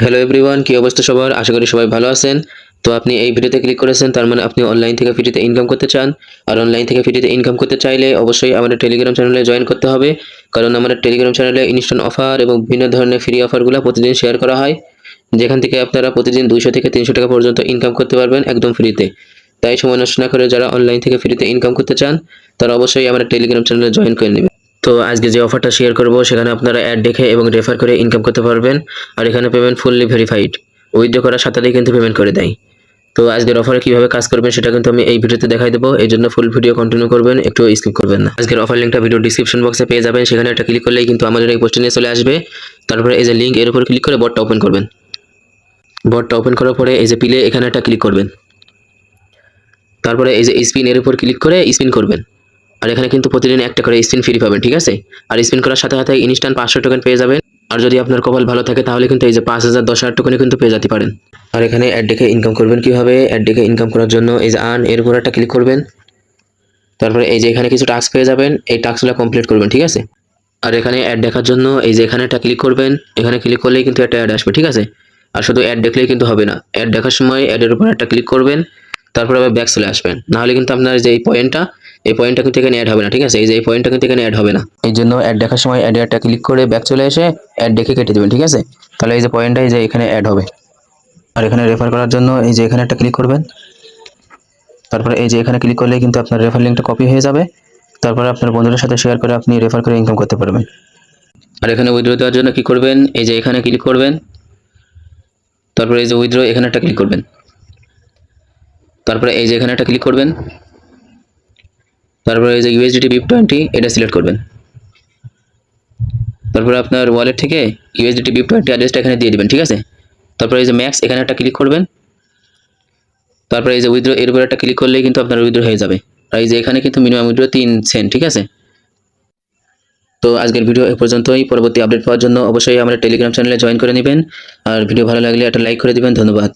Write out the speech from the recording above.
Hello everyone, কি অবস্থা সবার? আশা করি সবাই ভালো আছেন। তো আপনি এই ভিডিওতে ক্লিক করেছেন, তার মানে আপনি অনলাইন থেকে ফ্রিতে ইনকাম করতে চান। আর অনলাইন থেকে ফ্রিতে ইনকাম করতে চাইলে অবশ্যই আমাদের টেলিগ্রাম চ্যানেলে জয়েন করতে হবে। কারণ আমাদের টেলিগ্রাম চ্যানেলে ইনস্ট্যান্ট অফার এবং বিভিন্ন ধরনের ফ্রি অফারগুলো প্রতিদিন শেয়ার করা হয়, যেখান থেকে আপনারা প্রতিদিন 200 থেকে 300 টাকা পর্যন্ত ইনকাম করতে পারবেন একদম ফ্রিতে। তাই সময় নষ্ট না করে যারা অনলাইন থেকে ফ্রিতে ইনকাম করতে চান, তারা অবশ্যই আমাদের টেলিগ্রাম চ্যানেলে জয়েন করে নেবেন। তো আজকে যে অফারটা শেয়ার করব সেখানে আপনারা অ্যাড দেখে এবং রেফার করে ইনকাম করতে পারবেন। আর এখানে পেমেন্ট ফুললি ভেরিফাইড, উইথড্র করার সাথে সাথেই কিন্তু পেমেন্ট করে দেয়। তো আজকের অফারে কিভাবে কাজ করবেন সেটা কিন্তু আমি এই ভিডিওতে দেখাই দেবো, এই জন্য ফুল ভিডিও কন্টিনিউ করবেন, একটু স্কিপ করবেন না। আজকের অফার লিঙ্কটা ভিডিও ডিসক্রিপশন বক্সে পেয়ে যাবেন, সেখানে একটা ক্লিক করলেই কিন্তু আমাদের এই পোস্টে নিয়ে চলে আসবে। তারপরে এই যে লিঙ্ক, এর উপর ক্লিক করে বটটা ওপেন করবেন। বটটা ওপেন করার পরে এই যে প্লে, এখানে একটা ক্লিক করবেন। তারপরে এই যে স্পিন, এর উপর ক্লিক করে স্পিন করবেন। আর এখানে কিন্তু প্রতিদিন একটা করে স্পিন ফ্রি পাবেন, ঠিক আছে? আর স্পিন করার সাথে সাথে ইনস্ট্যান্ট 500 টোকেন পেয়ে যাবেন। আর যদি আপনার কপাল ভালো থাকে তাহলে কিন্তু এই যে 5000 10,000 টোকেনে কিন্তু পেয়ে যেতে পারেন। আর এখানে অ্যাড দেখে ইনকাম করবেন কিভাবে? অ্যাড দেখে ইনকাম করার জন্য এই যে আর্ন, এর উপর একটা ক্লিক করবেন। তারপরে এই যে এখানে কিছু টাস্ক পেয়ে যাবেন, এই টাস্কগুলো কমপ্লিট করবেন, ঠিক আছে? আর এখানে অ্যাড দেখার জন্য এই যে এখানে একটা ক্লিক করবেন। এখানে ক্লিক করলেই কিন্তু একটা অ্যাড আসবে, ঠিক আছে? আর শুধু অ্যাড দেখলেই কিন্তু হবে না, অ্যাড দেখার সময় অ্যাডের উপর একটা ক্লিক করবেন। তারপরে আবার ব্যাক চলে আসবেন, নাহলে কিন্তু আপনার যে এই পয়েন্টটা কিন্তু এখানে অ্যাড হবে না, ঠিক আছে? এই যে এই পয়েন্টটা কিন্তু এখানে অ্যাড হবে না। এই জন্য অ্যাড দেখার সময় অ্যাডে একটা ক্লিক করে ব্যাক চলে এসে অ্যাড দেখে কেটে দেবেন, ঠিক আছে? তাহলে এই যে পয়েন্টটা এই যে এখানে অ্যাড হবে। আর এখানে রেফার করার জন্য এই যে এখানে একটা ক্লিক করবেন। তারপরে এই যে এখানে ক্লিক করলেই কিন্তু আপনার রেফার লিঙ্কটা কপি হয়ে যাবে। তারপরে আপনার বন্ধুদের সাথে শেয়ার করে আপনি রেফার করে ইনকাম করতে পারবেন। আর এখানে উইথড্র দেওয়ার জন্য কি করবেন? এই যে এখানে ক্লিক করবেন। তারপরে এই যে উইথড্র, এখানে একটা ক্লিক করবেন। তারপরে এই যে এখানে একটা ক্লিক করবেন। তারপরে এই যে ইউএসডিটি BIP20 এটা সিলেক্ট করবেন। তারপরে আপনার ওয়ালেট থেকে ইউএসডিটি BIP20 অ্যাড্রেসটা এখানে দিয়ে দিবেন, ঠিক আছে? তারপরে এই যে ম্যাক্স, এখানে একটা ক্লিক করবেন। তারপরে এই যে উইথড্র, এর উপর একটা ক্লিক করলেই কিন্তু আপনার উইথড্র হয়ে যাবে। আর এই যে এখানে কিন্তু মিনিমাম উইথড্র 3 সেন্ট, ঠিক আছে? তো আজকের ভিডিও এ পর্যন্তই। পরবর্তী আপডেট পাওয়ার জন্য অবশ্যই আমাদের টেলিগ্রাম চ্যানেলে জয়েন করে নেবেন। আর ভিডিও ভালো লাগলে একটা লাইক করে দিবেন। ধন্যবাদ।